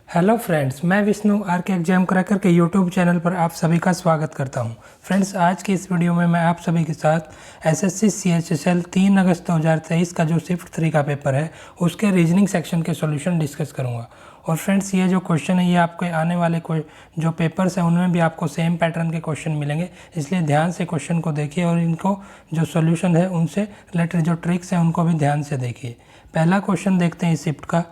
Hello friends, मैं Vishnu are के exam cracker के यूट्यूब चैनल पर आप सभी का स्वागत करता हूं। फ्रेंड्स, आज की इस वीडियो में मैं आप सभी के साथ एसएससी सीएचएसएल 3 अगस्त 2023 का जो शिफ्ट 3 का पेपर है उसके रीजनिंग सेक्शन के सॉल्यूशन डिस्कस करूंगा। और फ्रेंड्स, ये जो क्वेश्चन है ये आपके आने वाले जो पेपर्स हैं उनमें भी आपको सेम पैटर्न के क्वेश्चन मिलेंगे, इसलिए ध्यान से क्वेश्चन को देखिए और इनको जो सोल्यूशन है उनसे रिलेटेड जो ट्रिक्स हैं उनको भी ध्यान से देखिए। पहला क्वेश्चन देखते हैं इस शिफ्ट का।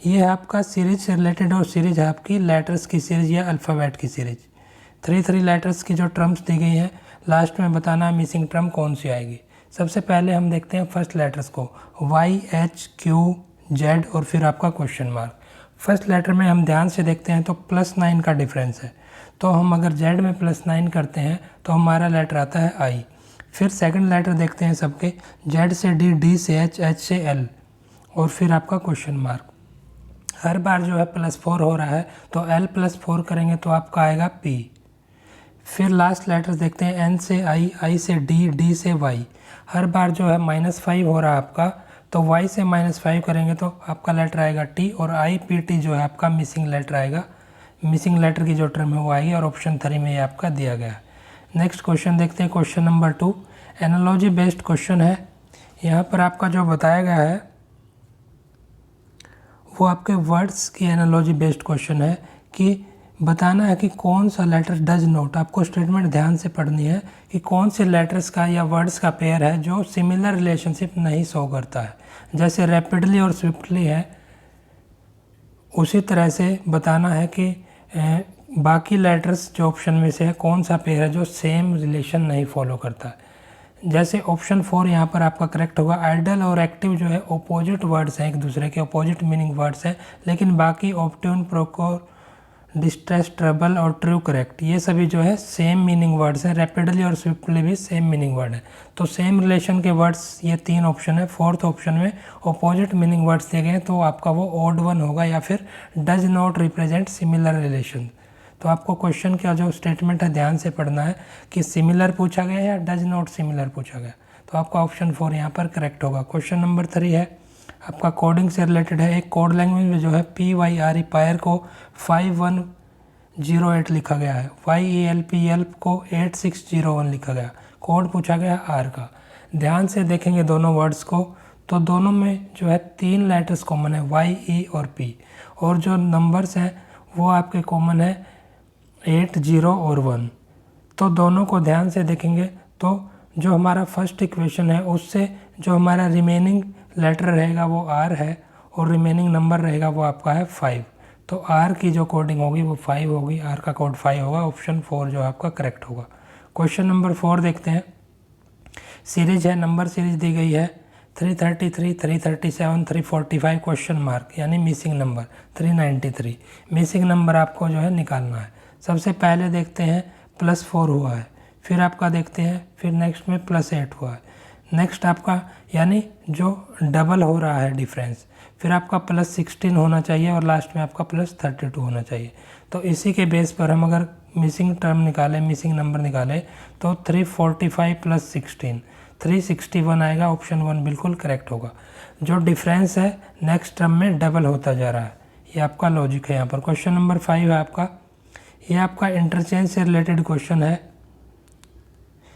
ये है आपका सीरीज से रिलेटेड और सीरीज है आपकी लेटर्स की सीरीज या अल्फ़ाबेट की सीरीज। थ्री लेटर्स की जो टर्म्स दी गई हैं लास्ट में बताना है मिसिंग टर्म कौन सी आएगी। सबसे पहले हम देखते हैं फर्स्ट लेटर्स को, वाई एच क्यू जेड और फिर आपका क्वेश्चन मार्क। फर्स्ट लेटर में हम ध्यान से देखते हैं तो +9 का डिफरेंस है, तो हम अगर जेड में +9 करते हैं तो हमारा लेटर आता है आई। फिर सेकंड लेटर देखते हैं सबके, जेड से डी, डी से एच, एच से एल और फिर आपका क्वेश्चन मार्क। हर बार जो है +4 हो रहा है तो L +4 करेंगे तो आपका आएगा P। फिर लास्ट लेटर देखते हैं N से I, I से D, D से Y। हर बार जो है -5 हो रहा है आपका, तो Y से -5 करेंगे तो आपका लेटर आएगा T और IPT जो है आपका मिसिंग लेटर आएगा। मिसिंग लेटर की जो टर्म है वो आएगी और ऑप्शन 3 में ये आपका दिया गया है। नेक्स्ट क्वेश्चन देखते हैं, question number 2 analogy based question है। यहाँ पर आपका जो बताया गया है वो आपके वर्ड्स की एनालॉजी बेस्ड क्वेश्चन है कि बताना है कि कौन सा लेटर डज नॉट, आपको स्टेटमेंट ध्यान से पढ़नी है कि कौन से लेटर्स का या वर्ड्स का पेयर है जो सिमिलर रिलेशनशिप नहीं शो करता है। जैसे रैपिडली और स्विफ्टली है, उसी तरह से बताना है कि बाकी लेटर्स जो ऑप्शन में से है कौन सा पेयर है जो सेम रिलेशन नहीं फॉलो करता है। जैसे ऑप्शन 4 यहाँ पर आपका करेक्ट होगा। आइडल और एक्टिव जो है ओपोजिट वर्ड्स हैं, एक दूसरे के ओपोजिट मीनिंग वर्ड्स हैं, लेकिन बाकी ऑप्टिन, प्रोकोर, डिस्ट्रेस, ट्रबल और ट्रू करेक्ट ये सभी जो है सेम मीनिंग वर्ड्स हैं। रैपिडली और स्विफ्टली भी सेम मीनिंग वर्ड है, तो सेम रिलेशन के वर्ड्स ये 3 ऑप्शन है। फोर्थ ऑप्शन में ओपोजिट मीनिंग वर्ड्स दिए गए हैं तो आपका वो ऑड वन होगा या फिर does not represent similar relation. तो आपको क्वेश्चन का जो स्टेटमेंट है ध्यान से पढ़ना है कि सिमिलर पूछा गया या डज नॉट सिमिलर पूछा गया, तो आपका ऑप्शन 4 यहाँ पर करेक्ट होगा। क्वेश्चन नंबर 3 है आपका कोडिंग से रिलेटेड है। एक कोड लैंग्वेज में जो है PYRE पायर को 5108 लिखा गया है, YELP को 8601 लिखा गया। कोड पूछा गया आर का। ध्यान से देखेंगे दोनों वर्ड्स को तो दोनों में जो है 3 लेटर्स कॉमन है, Y, E और P, और जो नंबर्स हैं वो आपके कॉमन है 8, 0 और 1। तो दोनों को ध्यान से देखेंगे तो जो हमारा फर्स्ट इक्वेशन है उससे जो हमारा रिमेनिंग लेटर रहेगा वो R है और रिमेनिंग नंबर रहेगा वो आपका है 5। तो R की जो कोडिंग होगी वो 5 होगी, R का कोड 5 होगा। ऑप्शन 4 जो आपका करेक्ट होगा। क्वेश्चन नंबर 4 देखते हैं। सीरीज है, नंबर सीरीज दी गई है 333, 337, 345 क्वेश्चन मार्क, यानी मिसिंग नंबर 393। मिसिंग नंबर आपको जो है निकालना है। सबसे पहले देखते हैं +4 हुआ है, फिर आपका देखते हैं, फिर नेक्स्ट में +8 हुआ है, नेक्स्ट आपका यानी जो डबल हो रहा है डिफरेंस, फिर आपका +16 होना चाहिए और लास्ट में आपका +32 होना चाहिए। तो इसी के बेस पर हम अगर मिसिंग टर्म निकालें, मिसिंग नंबर निकालें तो 345 + 16 361 आएगा। ऑप्शन 1 बिल्कुल करेक्ट होगा। जो डिफरेंस है नेक्स्ट टर्म में डबल होता जा रहा है, ये आपका लॉजिक है यहाँ पर। क्वेश्चन नंबर 5 है आपका, ये आपका इंटरचेंज से रिलेटेड क्वेश्चन है।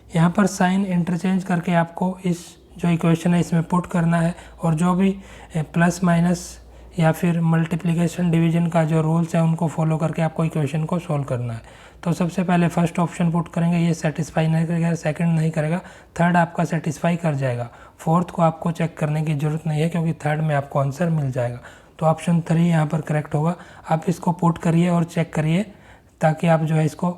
यहाँ पर साइन इंटरचेंज करके आपको इस जो इक्वेशन है इसमें पुट करना है और जो भी प्लस माइनस या फिर मल्टीप्लिकेशन डिवीजन का जो रूल्स है उनको फॉलो करके आपको इक्वेशन को सॉल्व करना है। तो सबसे पहले फर्स्ट ऑप्शन पुट करेंगे, ये सेटिस्फाई नहीं करेगा, सेकंड नहीं करेगा, थर्ड आपका सेटिस्फाई कर जाएगा, फोर्थ को आपको चेक करने की ज़रूरत नहीं है क्योंकि थर्ड में आपको आंसर मिल जाएगा। तो ऑप्शन 3 यहाँ पर करेक्ट होगा। आप इसको पुट करिए और चेक करिए ताकि आप जो है इसको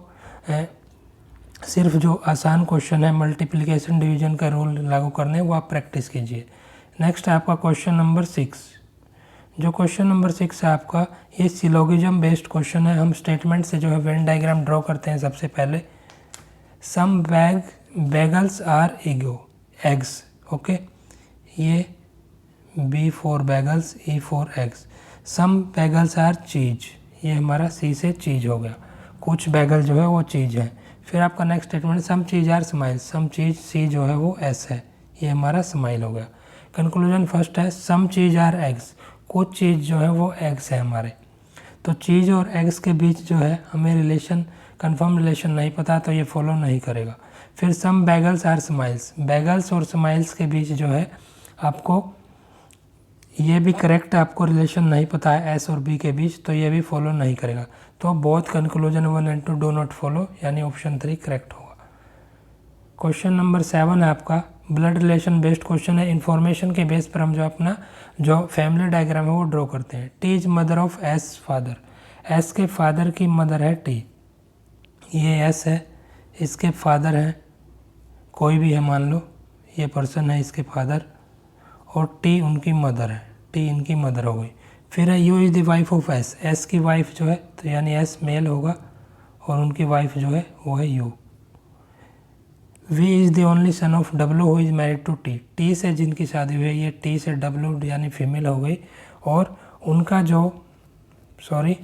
सिर्फ जो आसान क्वेश्चन है मल्टीप्लिकेशन डिवीजन का रूल लागू करने वो आप प्रैक्टिस कीजिए। नेक्स्ट है आपका क्वेश्चन नंबर 6। जो क्वेश्चन नंबर 6 है आपका, ये सिलोगिज्म बेस्ड क्वेश्चन है। हम स्टेटमेंट से जो है वेन डायग्राम ड्रॉ करते हैं। सबसे पहले some bagels are eggs, okay, ये B for bagels, E for eggs. Some bagels are cheese, ये हमारा C से चीज हो गया, कुछ बैगल जो है वो चीज़ है। फिर आपका next statement some cheese are smile, some cheese C जो है वो S है, ये हमारा स्माइल हो गया। कंक्लूजन फर्स्ट है सम चीज़ आर एग्स, कुछ चीज़ जो है वो एग्स है हमारे। तो चीज़ और एग्स के बीच जो है हमें रिलेशन, कंफर्म रिलेशन नहीं पता, तो ये फॉलो नहीं करेगा। फिर सम बैगल्स आर स्माइल्स, बैगल्स और स्माइल्स के बीच जो है आपको ये भी करेक्ट है, आपको रिलेशन नहीं पता है एस और बी के बीच, तो ये भी फॉलो नहीं करेगा। तो both conclusion 1 and 2 do not follow, यानी ऑप्शन 3 करेक्ट होगा। क्वेश्चन नंबर 7 है आपका ब्लड रिलेशन बेस्ड क्वेश्चन है। इन्फॉर्मेशन के बेस पर हम जो अपना जो फैमिली डायग्राम है वो ड्रॉ करते हैं। T is mother of S father, S के फादर की मदर है टी, ये एस है, इसके फादर हैं कोई भी है, मान लो ये पर्सन है इसके फादर, और टी उनकी मदर है, टी इनकी मदर हो गई। फिर है you is the wife of S, S की वाइफ जो है तो यानी एस मेल होगा और उनकी वाइफ जो है वो है U. V is the only son of W who is married to T, T से जिनकी शादी हुई है ये टी से डब्लू यानी फीमेल हो गई, और उनका जो सॉरी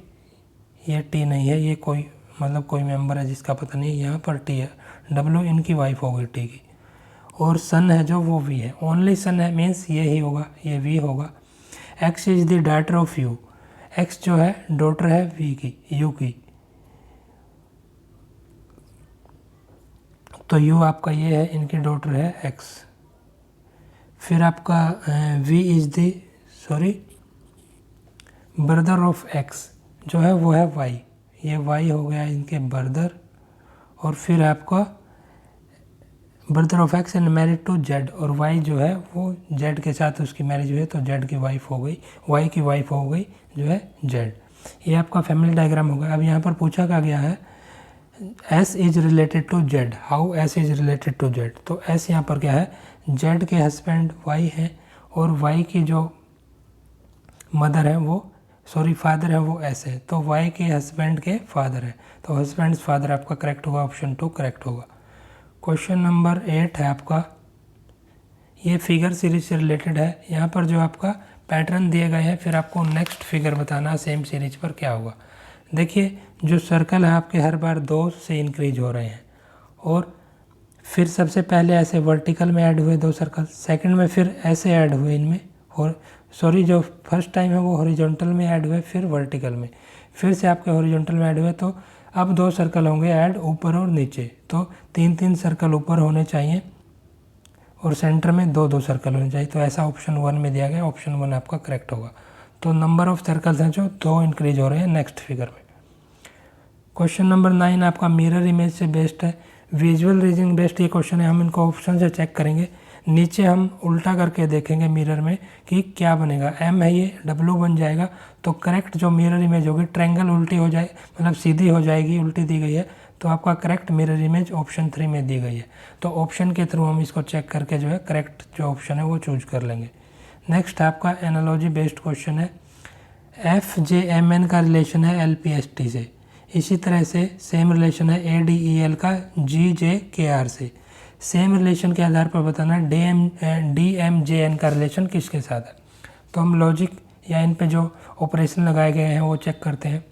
ये टी नहीं है, ये कोई मतलब कोई मेंबर है जिसका पता नहीं, यहाँ पर टी है, डब्लू इनकी वाइफ हो गई टी की, और सन है जो वो वी है। ओनली सन है मीन्स ये ही होगा, ये वी होगा। X is the daughter of you, x जो है डॉटर है वी की, यू की, तो यू आपका ये है, इनकी डॉटर है एक्स। फिर आपका V is the brother of X जो है वो है वाई, ये वाई हो गया इनके ब्रदर। और फिर आपका brother of X and married to Z, और वाई जो है वो जेड के साथ उसकी मैरिज हुई है, तो जेड की वाइफ हो गई, वाई की वाइफ हो गई जो है जेड। ये आपका फैमिली डायग्राम होगा। अब यहाँ पर पूछा क्या गया है S is related to Z, how S is related to Z, तो S यहाँ पर क्या है, जेड के हस्बैंड Y है, और Y की जो मदर है वो फादर है वो S है, तो Y के हस्बैंड के फादर है, तो हस्बैंड फादर आपका करेक्ट होगा, ऑप्शन 2 करेक्ट होगा। क्वेश्चन नंबर 8 है आपका, ये फिगर सीरीज से रिलेटेड है। यहाँ पर जो आपका पैटर्न दिए गए हैं, फिर आपको नेक्स्ट फिगर बताना सेम सीरीज पर क्या होगा। देखिए जो सर्कल है आपके हर बार 2 से इंक्रीज हो रहे हैं, और फिर सबसे पहले ऐसे वर्टिकल में ऐड हुए 2 सर्कल, सेकंड में फिर ऐसे ऐड हुए इनमें, और जो फर्स्ट टाइम है वो हॉरिजॉन्टल में ऐड हुए, फिर वर्टिकल में, फिर से आपके हॉरिजॉन्टल में ऐड हुए, तो अब 2 सर्कल होंगे ऐड ऊपर और नीचे, तो 3 सर्कल ऊपर होने चाहिए और सेंटर में 2 सर्कल होने चाहिए, तो ऐसा ऑप्शन 1 में दिया गया, ऑप्शन 1 आपका करेक्ट होगा। तो नंबर ऑफ सर्कल्स हैं जो 2 इंक्रीज हो रहे हैं नेक्स्ट फिगर में। क्वेश्चन नंबर 9 आपका मिरर इमेज से बेस्ड है, विजुअल रीजनिंग बेस्ड ये क्वेश्चन है। हम इनको ऑप्शन से चेक करेंगे, नीचे हम उल्टा करके देखेंगे मिरर में कि क्या बनेगा, M है ये, W बन जाएगा, तो करेक्ट जो मिरर इमेज होगी ट्रायंगल उल्टी हो जाए, मतलब सीधी हो जाएगी, उल्टी दी गई है, तो आपका करेक्ट मिरर इमेज ऑप्शन 3 में दी गई है। तो ऑप्शन के थ्रू हम इसको चेक करके जो है करेक्ट जो ऑप्शन है वो चूज कर लेंगे। नेक्स्ट आपका एनालॉजी बेस्ड क्वेश्चन है, FJMN का रिलेशन है LPST से, इसी तरह से सेम रिलेशन है ADEL का GJKR से। सेम रिलेशन के आधार पर बताना DMJN का रिलेशन किसके साथ है। तो हम लॉजिक या इन पे जो ऑपरेशन लगाए गए हैं वो चेक करते हैं।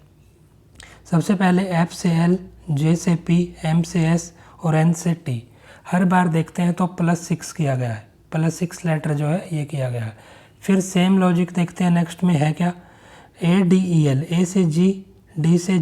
सबसे पहले F से L, J से P, M से S और N से T हर बार देखते हैं तो +6 किया गया है, +6 लेटर जो है ये किया गया है। फिर सेम लॉजिक देखते हैं नेक्स्ट में है क्या, ADEL, A से G, D से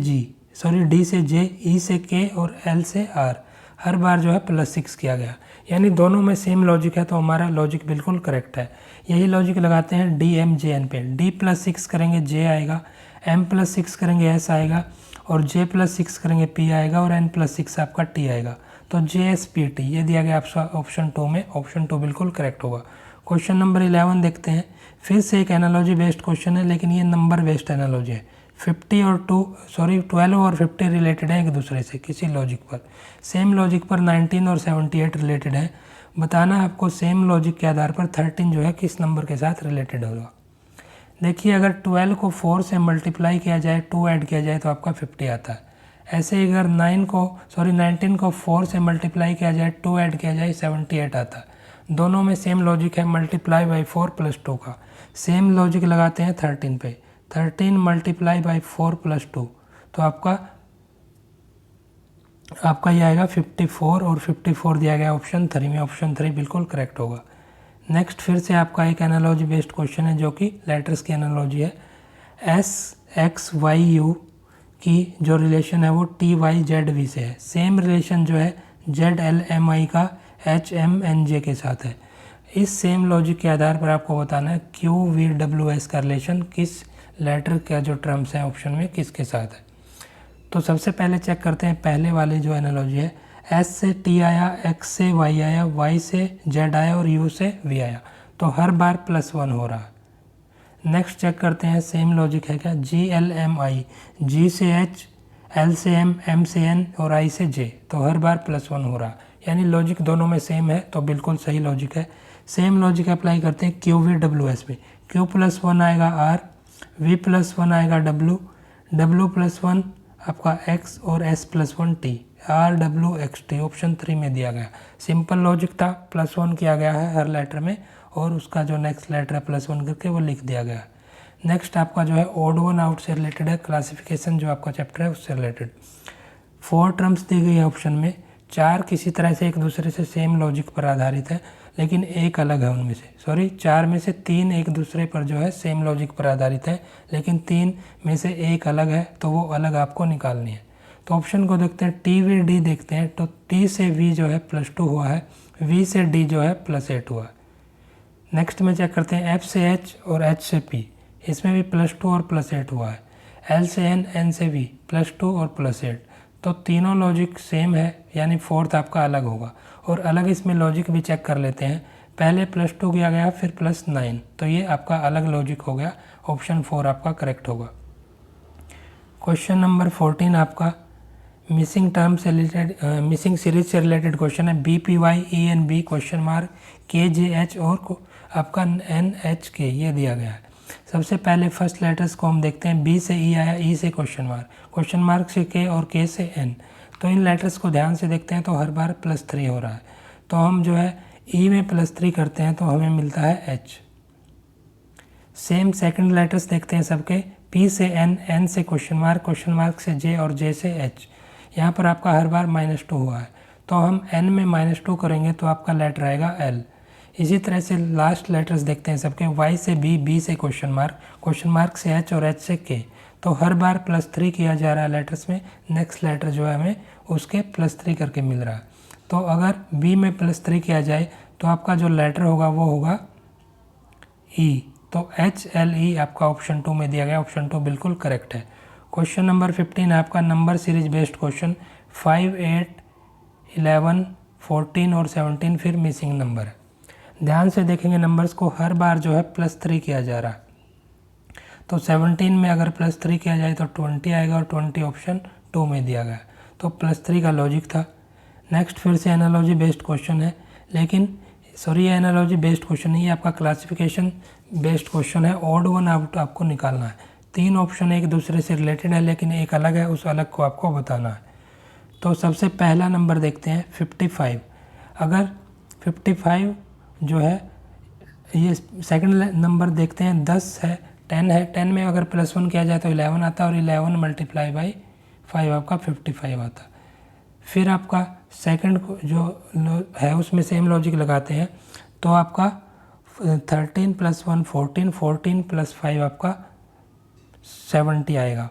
J, E से K और L से R हर बार जो है +6 किया गया, यानी दोनों में सेम लॉजिक है, तो हमारा लॉजिक बिल्कुल करेक्ट है। यही लॉजिक लगाते हैं DMJN पे, D +6 करेंगे J आएगा, M +6 करेंगे S आएगा, और J +6 करेंगे P आएगा, और N +6 आपका T आएगा, तो JSPT ये दिया गया आपका ऑप्शन 2 में, ऑप्शन 2 बिल्कुल करेक्ट होगा। क्वेश्चन नंबर 11 देखते हैं, फिर से एक एनालॉजी बेस्ड क्वेश्चन है, लेकिन ये नंबर बेस्ड एनालॉजी है। 12 और 50 रिलेटेड है एक दूसरे से किसी लॉजिक पर, सेम लॉजिक पर 19 और 78 रिलेटेड है। बताना आपको सेम लॉजिक के आधार पर 13 जो है किस नंबर के साथ रिलेटेड होगा। देखिए अगर 12 को 4 से मल्टीप्लाई किया जाए, 2 ऐड किया जाए तो आपका 50 आता है। ऐसे ही अगर 19 को 4 से मल्टीप्लाई किया जाए, 2 ऐड किया जाए, 78 आता है। दोनों में सेम लॉजिक है, मल्टीप्लाई बाई 4 + 2 का। सेम लॉजिक लगाते हैं 13 पे, 13 मल्टीप्लाई बाई 4 + 2, तो आपका ये आएगा 54, और 54 दिया गया ऑप्शन 3 में, ऑप्शन 3 बिल्कुल करेक्ट होगा। नेक्स्ट फिर से आपका एक एनालॉजी बेस्ड क्वेश्चन है जो कि लेटर्स की एनालॉजी है। एक्स वाई यू की जो रिलेशन है वो टी वाई जेड वी से है। सेम रिलेशन जो है जेड एल एम आई का एच एम एन जे के साथ है। इस सेम लॉजिक के आधार पर आपको बताना है क्यू वी डब्ल्यू एस का रिलेशन किस लेटर का जो टर्म्स है ऑप्शन में किसके साथ है। तो सबसे पहले चेक करते हैं पहले वाले जो एनालॉजी है, एस से टी आया, एक्स से वाई आया, वाई से जेड आया और यू से वी आया, तो हर बार +1 हो रहा है। नेक्स्ट चेक करते हैं सेम लॉजिक है क्या, जी एल एम आई, जी से एच, एल से एम से एन और आई से जे, तो हर बार +1 हो रहा, यानी लॉजिक दोनों में सेम है, तो बिल्कुल सही लॉजिक है। सेम लॉजिक अप्लाई करते हैं क्यू वी डब्ल्यू एस पे, क्यू +1 आएगा आर, वी +1 आएगा डब्ल्यू, डब्ल्यू +1 आपका एक्स और S +1 T, R W x T option 3 में दिया गया। सिंपल लॉजिक था, +1 किया गया है हर लेटर में और उसका जो नेक्स्ट लेटर है +1 करके वो लिख दिया गया। नेक्स्ट आपका जो है ऑड वन आउट से रिलेटेड है, क्लासिफिकेशन जो आपका चैप्टर है उससे रिलेटेड। 4 टर्म्स दी गई है ऑप्शन में, 4 किसी तरह से एक दूसरे से सेम लॉजिक पर आधारित है लेकिन एक अलग है उनमें से, 4 में से 3 एक दूसरे पर जो है सेम लॉजिक पर आधारित है लेकिन 3 में से एक अलग है, तो वो अलग आपको निकालनी है। तो ऑप्शन को देखते हैं, टी वी डी देखते हैं, तो टी से वी जो है +2 हुआ है, वी से डी जो है +8 हुआ है। नेक्स्ट में चेक करते हैं एफ से एच और एच से पी, इसमें भी +2 और +8 हुआ है। एल से एन, एन से वी, +2 और +8, तो तीनों लॉजिक सेम है, यानी फोर्थ आपका अलग होगा। और अलग इसमें लॉजिक भी चेक कर लेते हैं, पहले +2 किया गया फिर +9, तो ये आपका अलग लॉजिक हो गया, ऑप्शन 4 आपका करेक्ट होगा। क्वेश्चन नंबर 14 आपका मिसिंग टर्म से रिलेटेड, मिसिंग सीरीज से रिलेटेड क्वेश्चन है, B P Y E N B question mark के जे एच और आपका एन एच के, ये दिया गया है। सबसे पहले फर्स्ट लेटर्स को हम देखते हैं, बी से ई आया, ई से क्वेश्चन मार्क से के और के से एन, तो इन लेटर्स को ध्यान से देखते हैं तो हर बार +3 हो रहा है, तो हम जो है ई में +3 करते हैं तो हमें मिलता है एच। सेम सेकंड लेटर्स देखते हैं सबके, पी से एन, एन से क्वेश्चन मार्क से जे और जे से एच, यहाँ पर आपका हर बार -2 हुआ है, तो हम n में -2 करेंगे तो आपका लेटर आएगा l। इसी तरह से लास्ट लेटर्स देखते हैं सबके, y से b, b से क्वेश्चन मार्क से h और h से k, तो हर बार +3 किया जा रहा है लेटर्स में, नेक्स्ट लेटर जो है हमें उसके +3 करके मिल रहा है। तो अगर b में +3 किया जाए तो आपका जो लेटर होगा वो होगा e, तो HLE आपका ऑप्शन 2 में दिया गया, ऑप्शन 2 बिल्कुल करेक्ट है। क्वेश्चन नंबर 15 आपका नंबर सीरीज बेस्ड क्वेश्चन, 5, 8, 11, 14 और 17 फिर मिसिंग नंबर है। ध्यान से देखेंगे नंबर्स को, हर बार जो है +3 किया जा रहा है, तो 17 में अगर +3 किया जाए तो 20 आएगा और 20 ऑप्शन 2 में दिया गया, तो +3 का लॉजिक था। नेक्स्ट फिर से एनालॉजी बेस्ड क्वेश्चन है, लेकिन ये एनालॉजी बेस्ड क्वेश्चन नहीं है, आपका क्लासिफिकेशन बेस्ड क्वेश्चन है। ऑड वन आउट आपको निकालना है, 3 ऑप्शन एक दूसरे से रिलेटेड है लेकिन एक अलग है, उस अलग को आपको बताना है। तो सबसे पहला नंबर देखते हैं 55, अगर 55 जो है, ये सेकंड नंबर देखते हैं 10 है, 10 है, 10 में अगर +1 किया जाए तो 11 आता है और 11 × 5 आपका 55 आता है। फिर आपका सेकंड जो है उसमें सेम लॉजिक लगाते हैं, तो आपका 13 + 1 14, 14 + 5 आपका 70 आएगा,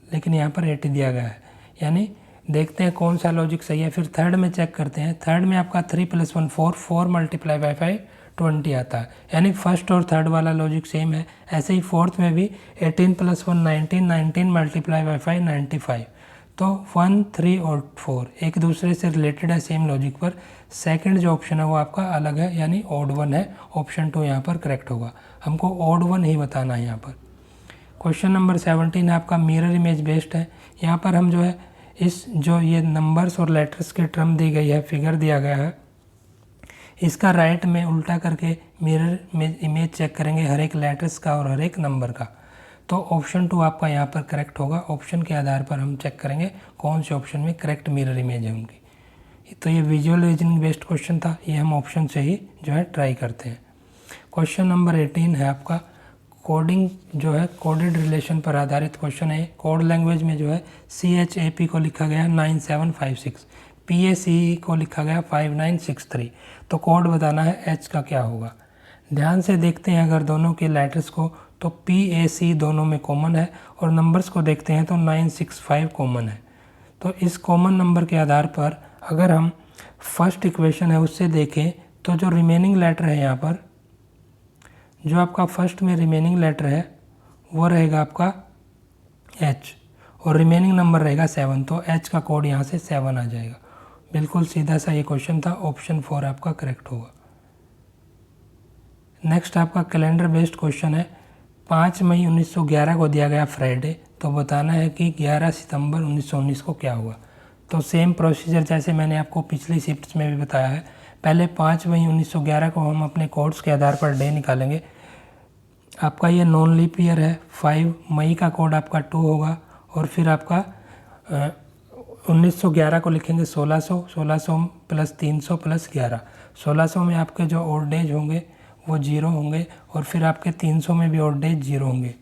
लेकिन यहाँ पर 80 दिया गया है, यानी देखते हैं कौन सा लॉजिक सही है। फिर थर्ड में चेक करते हैं, थर्ड में आपका 3 + 1 4, 4 × 5 20 आता है, यानी फर्स्ट और थर्ड वाला लॉजिक सेम है। ऐसे ही फोर्थ में भी 18 + 1 19, 19 × 5 95, तो 1, 3 और 4 एक दूसरे से रिलेटेड है सेम लॉजिक पर। सेकंड जो ऑप्शन है वो आपका अलग है, यानी ऑड वन है, ऑप्शन 2 यहाँ पर करेक्ट होगा, हमको ऑड वन ही बताना है यहाँ पर। क्वेश्चन नंबर 17 है आपका मिरर इमेज बेस्ड है, यहाँ पर हम जो है इस जो ये नंबर्स और लेटर्स की टर्म दी गई है, फिगर दिया गया है, इसका राइट में उल्टा करके मिरर में इमेज चेक करेंगे हर एक लेटर्स का और हर एक नंबर का, तो ऑप्शन 2 आपका यहाँ पर करेक्ट होगा। ऑप्शन के आधार पर हम चेक करेंगे कौन से ऑप्शन में करेक्ट मिरर इमेज है उनकी। तो ये विजुअल रीजनिंग बेस्ड क्वेश्चन था, ये हम ऑप्शन से ही जो है ट्राई करते हैं। क्वेश्चन नंबर 18 है आपका कोडिंग जो है कोडेड रिलेशन पर आधारित क्वेश्चन है। कोड लैंग्वेज में जो है CHAP को लिखा गया 9756, PACE को लिखा गया 5963, तो कोड बताना है H का क्या होगा। ध्यान से देखते हैं अगर दोनों के लेटर्स को, तो P A C दोनों में कॉमन है, और नंबर्स को देखते हैं तो 965 कॉमन है। तो इस कॉमन नंबर के आधार पर अगर हम फर्स्ट इक्वेशन है उससे देखें तो जो रिमेनिंग लेटर है यहाँ पर, जो आपका फर्स्ट में रिमेनिंग लेटर है वो रहेगा आपका H, और रिमेनिंग नंबर रहेगा 7, तो H का कोड यहाँ से 7 आ जाएगा। बिल्कुल सीधा सा ये क्वेश्चन था, ऑप्शन 4 आपका करेक्ट होगा। नेक्स्ट आपका कैलेंडर बेस्ड क्वेश्चन है। 5 मई 1911 को दिया गया फ्राइडे, तो बताना है कि 11 सितंबर 1919 को क्या हुआ। तो सेम प्रोसीजर जैसे मैंने आपको पिछली शिफ्ट्स में भी बताया है। पहले 5 मई 1911 को हम अपने कोड्स के आधार पर डे निकालेंगे। आपका ये नॉन लीप ईयर है, 5 मई का कोड आपका 2 होगा, और फिर आपका 1911 को लिखेंगे 1600 प्लस 300 प्लस 11। 1600 में आपके जो ऑड डेज होंगे वो 0 होंगे, और फिर आपके 300 में भी ऑड डेज 0 होंगे,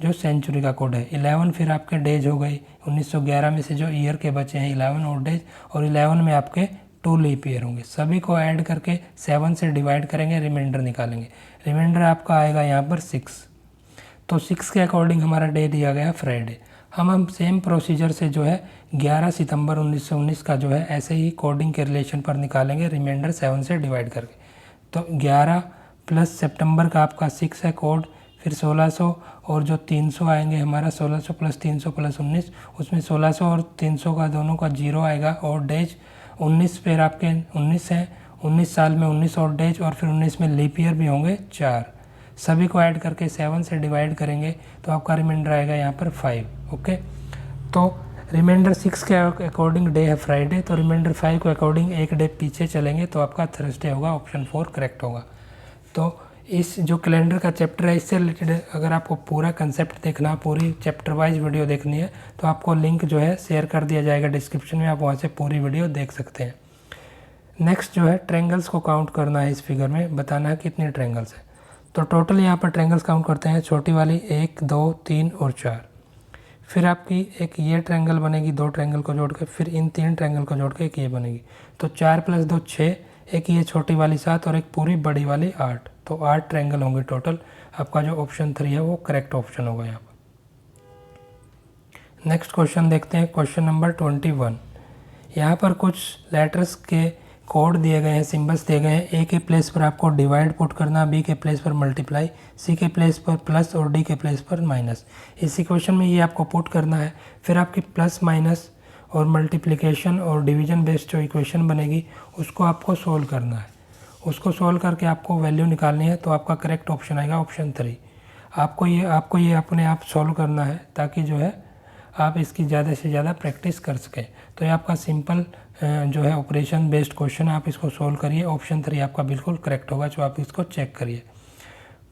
जो सेंचुरी का कोड है। 11 फिर आपके डेज हो गई, 1911 में से जो ईयर के बचे हैं 11 ऑड डेज, और 11 में आपके 2 लीप ईयर होंगे। सभी को ऐड करके 7 से डिवाइड करेंगे, रिमाइंडर निकालेंगे। रिमाइंडर आपका आएगा यहाँ पर 6। तो 6 के अकॉर्डिंग हमारा डे दिया गया फ्राइडे। हम सेम प्रोसीजर से जो है 11 सितंबर 1919 का जो है ऐसे ही कोडिंग के रिलेशन पर निकालेंगे, रिमाइंडर 7 से डिवाइड करके। तो 11 प्लस सितंबर का आपका 6 है कोड, फिर 1600, और जो 300 आएंगे हमारा 1600 प्लस 300 प्लस 19, उसमें 1600 और 300 का दोनों का 0 आएगा, और डेज 19 फिर आपके 19 हैं, 19 साल में 19 और डेज, और फिर 19 में लीप ईयर भी होंगे 4। सभी को ऐड करके 7 से डिवाइड करेंगे तो आपका रिमाइंडर आएगा यहाँ पर 5। ओके, तो रिमाइंडर 6 के अकॉर्डिंग डे है फ्राइडे, तो रिमाइंडर 5 के अकॉर्डिंग एक डे पीछे चलेंगे तो आपका थर्सडे होगा, ऑप्शन 4 करेक्ट होगा। तो इस जो कैलेंडर का चैप्टर है इससे रिलेटेड अगर आपको पूरा कंसेप्ट देखना, पूरी चैप्टर वाइज वीडियो देखनी है, तो आपको लिंक जो है शेयर कर दिया जाएगा डिस्क्रिप्शन में, आप वहाँ से पूरी वीडियो देख सकते हैं। नेक्स्ट जो है ट्रायंगल्स को काउंट करना है, इस फिगर में बताना है कितने ट्रायंगल्स हैं। तो टोटल यहाँ पर ट्रायंगल्स काउंट करते हैं, छोटी वाली 1 2 3 और 4। फिर आपकी एक ये ट्रायंगल बनेगी, 2 ट्रायंगल को जोड़ के, फिर इन 3 ट्रायंगल को जोड़ के एक ये बनेगी। तो 4 + 2 6, एक ये छोटी वाली 7 और एक पूरी बड़ी वाली 8, तो 8 ट्रायंगल होंगे टोटल। आपका जो ऑप्शन 3 है वो करेक्ट ऑप्शन होगा यहाँ पर। नेक्स्ट क्वेश्चन देखते हैं, क्वेश्चन नंबर 21। यहाँ पर कुछ लेटर्स के कोड दिए गए हैं, सिंबल्स दिए गए हैं। ए के प्लेस पर आपको डिवाइड पुट करना, बी के प्लेस पर मल्टीप्लाई, सी के प्लेस पर प्लस और डी के प्लेस पर माइनस। इस इक्वेशन में ये आपको पुट करना है। फिर आपकी प्लस माइनस और मल्टीप्लिकेशन और डिवीजन बेस्ड जो इक्वेशन बनेगी उसको आपको सोल्व करना है। उसको सोल्व करके आपको वैल्यू निकालनी है, तो आपका करेक्ट ऑप्शन आएगा ऑप्शन 3। आपको ये अपने आप सॉल्व करना है ताकि जो है आप इसकी ज़्यादा से ज़्यादा प्रैक्टिस कर सकें। तो ये आपका सिंपल जो है ऑपरेशन बेस्ड क्वेश्चन है, आप इसको सोल्व करिए। ऑप्शन 3 आपका बिल्कुल करेक्ट होगा, जो आप इसको चेक करिए।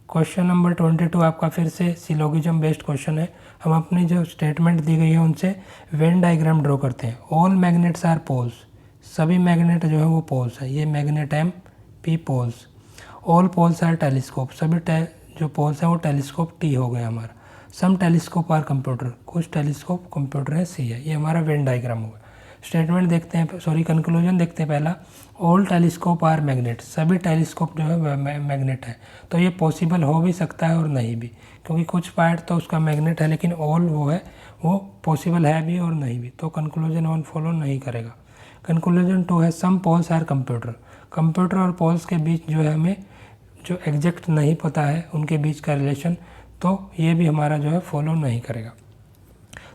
क्वेश्चन नंबर 22 आपका फिर से सिलोगिज्म बेस्ड क्वेश्चन है। हम अपनी जो स्टेटमेंट दी गई है उनसे वेन डायग्राम ड्रॉ करते हैं। ऑल मैग्नेट्स आर पोल्स, सभी मैग्नेट जो है वो पोल्स है। ये magnet M P poles. All poles are telescope, सभी जो पोल्स हैं वो टेलीस्कोप टी हो गया हमारा। सम टेलीस्कोप आर कंप्यूटर, कुछ टेलीस्कोप कंप्यूटर है, सी है। ये हमारा वेन डायग्राम होगा। स्टेटमेंट देखते हैं, कंक्लूजन देखते हैं पहला। ऑल टेलीस्कोप आर मैग्नेट, सभी टेलीस्कोप जो है मैग्नेट है। तो ये पॉसिबल हो भी सकता है और नहीं भी, क्योंकि कुछ पार्ट तो उसका मैग्नेट है लेकिन ऑल वो है वो पॉसिबल है भी और नहीं भी। तो कंक्लूजन 1 फॉलो नहीं करेगा। कंक्लूजन 2 है सम पोल्स आर कंप्यूटर, कंप्यूटर और पोल्स के बीच जो है हमें जो एग्जैक्ट नहीं पता है उनके बीच का रिलेशन, तो ये भी हमारा जो है फॉलो नहीं करेगा।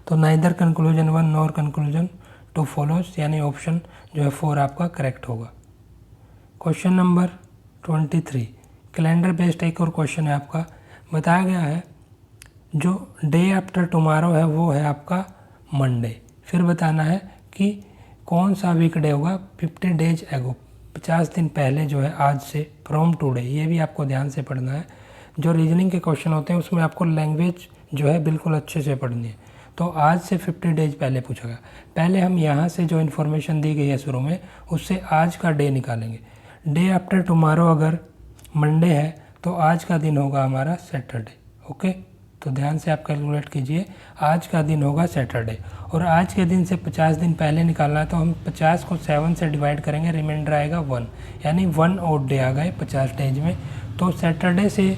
तो neither conclusion 1 nor conclusion 2 follows, यानी ऑप्शन जो है 4 आपका करेक्ट होगा। क्वेश्चन नंबर 23 कैलेंडर बेस्ड एक और क्वेश्चन है आपका। बताया गया है जो डे आफ्टर टुमारो है वो है आपका मंडे। फिर बताना है कि कौन सा वीक डे होगा 50 डेज एगो, 50 दिन पहले जो है आज से, फ्रॉम टुडे। ये भी आपको ध्यान से पढ़ना है। जो रीजनिंग के क्वेश्चन होते हैं उसमें आपको लैंग्वेज जो है बिल्कुल अच्छे से पढ़नी है। तो आज से 50 डेज पहले पूछा गया। पहले हम यहाँ से जो इन्फॉर्मेशन दी गई है शुरू में उससे आज का डे निकालेंगे। डे आफ्टर टुमारो अगर मंडे है तो आज का दिन होगा हमारा सैटरडे। ओके, तो ध्यान से आप कैलकुलेट कीजिए। आज का दिन होगा सैटरडे, और आज के दिन से 50 दिन पहले निकालना है, तो हम 50 को 7 से डिवाइड करेंगे, रिमाइंडर आएगा 1, यानी 1 और डे आ गए 50 डेज में। तो सैटरडे से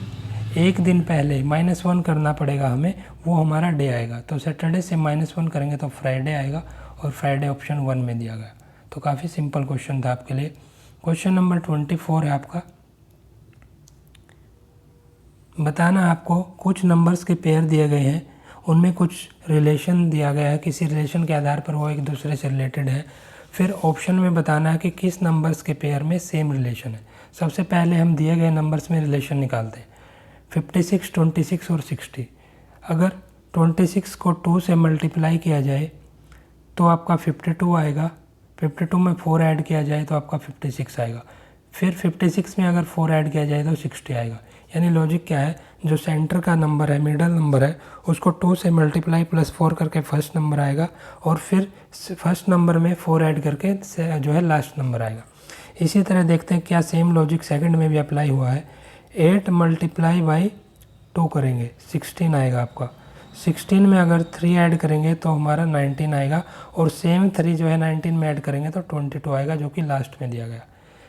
एक दिन पहले -1 करना पड़ेगा हमें, वो हमारा डे आएगा। तो सैटरडे से -1 करेंगे तो फ्राइडे आएगा, और फ्राइडे ऑप्शन 1 में दिया गया। तो काफ़ी सिंपल क्वेश्चन था आपके लिए। क्वेश्चन नंबर 24 है आपका। बताना आपको कुछ नंबर्स के पेयर दिए गए हैं, उनमें कुछ रिलेशन दिया गया है, किसी रिलेशन के आधार पर वो एक दूसरे से रिलेटेड है। फिर ऑप्शन में बताना है कि किस नंबर्स के पेयर में सेम रिलेशन है। सबसे पहले हम दिए गए नंबर्स में रिलेशन निकालते हैं। 56, 26 और 60। अगर 26 को 2 से मल्टीप्लाई किया जाए तो आपका 52 आएगा। 52 में 4 ऐड किया जाए तो आपका 56 आएगा। फिर 56 में अगर 4 ऐड किया जाए तो 60 आएगा। यानी लॉजिक क्या है, जो सेंटर का नंबर है, मिडल नंबर है, उसको 2 से मल्टीप्लाई प्लस 4 करके फर्स्ट नंबर आएगा, और फिर फर्स्ट नंबर में 4 ऐड करके जो है लास्ट नंबर आएगा। इसी तरह देखते हैं क्या सेम लॉजिक सेकंड में भी अप्लाई हुआ है। 8 मल्टीप्लाई बाई 2 करेंगे, 16 आएगा आपका। 16 में अगर 3 ऐड करेंगे तो हमारा 19 आएगा, और सेम 3 जो है 19 में ऐड करेंगे तो 22 आएगा, जो कि लास्ट में दिया गया।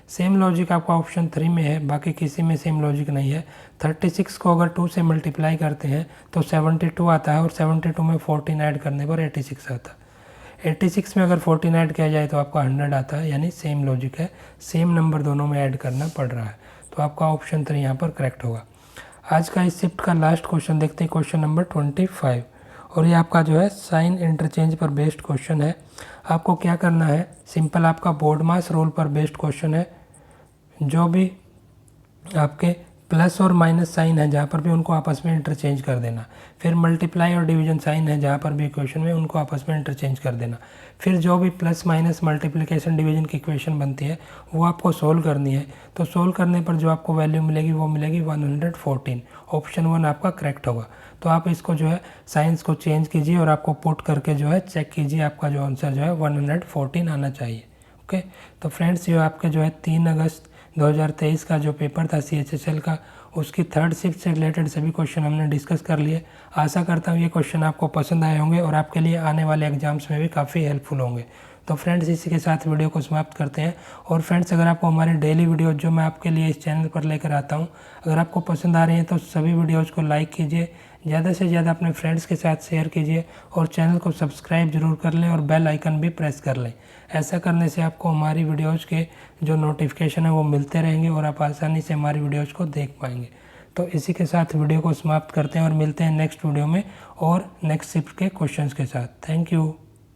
सेम लॉजिक आपका ऑप्शन 3 में है, बाकी किसी में सेम लॉजिक नहीं है। 36 को अगर 2 से मल्टीप्लाई करते हैं तो 72 आता है, और 72 में 14 ऐड करने पर 86 आता है। 86 में अगर 14 ऐड किया जाए तो आपका 100 आता है। यानी सेम लॉजिक है, सेम नंबर दोनों में ऐड करना पड़ रहा है। तो आपका ऑप्शन 3 यहाँ पर करेक्ट होगा। आज का इस शिफ्ट का लास्ट क्वेश्चन देखते हैं, क्वेश्चन नंबर 25। और ये आपका जो है साइन इंटरचेंज पर बेस्ड क्वेश्चन है। आपको क्या करना है, सिंपल आपका बोर्ड मास रूल पर बेस्ड क्वेश्चन है। जो भी आपके प्लस और माइनस साइन है जहाँ पर भी उनको आपस में इंटरचेंज कर देना। फिर मल्टीप्लाई और डिवीजन साइन है जहाँ पर भी इक्वेशन में उनको आपस में इंटरचेंज कर देना। फिर जो भी प्लस माइनस मल्टीप्लिकेशन डिवीजन की इक्वेशन बनती है वो आपको सोल्व करनी है। तो सोल्व करने पर जो आपको वैल्यू मिलेगी वो मिलेगी 114। ऑप्शन 1 आपका करेक्ट होगा। तो आप इसको जो है साइंस को चेंज कीजिए और आपको पुट करके जो है चेक कीजिए, आपका जो आंसर जो है 114 आना चाहिए। ओके, तो फ्रेंड्स ये आपके जो है 3 अगस्त 2023 का जो पेपर था CHSL का, उसकी थर्ड शिफ्ट से रिलेटेड सभी क्वेश्चन हमने डिस्कस कर लिए। आशा करता हूँ ये क्वेश्चन आपको पसंद आए होंगे और आपके लिए आने वाले एग्जाम्स में भी काफ़ी हेल्पफुल होंगे। तो फ्रेंड्स इसी के साथ वीडियो को समाप्त करते हैं। और फ्रेंड्स अगर आपको हमारे डेली वीडियो जो मैं आपके लिए इस चैनल पर लेकर आता हूँ, अगर आपको पसंद आ रही हैं तो सभी वीडियोज़ को लाइक कीजिए, ज़्यादा से ज़्यादा अपने फ्रेंड्स के साथ शेयर कीजिए, और चैनल को सब्सक्राइब जरूर कर लें और बेल आइकन भी प्रेस कर लें। ऐसा करने से आपको हमारी वीडियोज़ के जो नोटिफिकेशन है वो मिलते रहेंगे और आप आसानी से हमारी वीडियोज़ को देख पाएंगे। तो इसी के साथ वीडियो को समाप्त करते हैं और मिलते हैं नेक्स्ट वीडियो में और नेक्स्ट शिफ्ट के क्वेश्चंस के साथ। Thank you.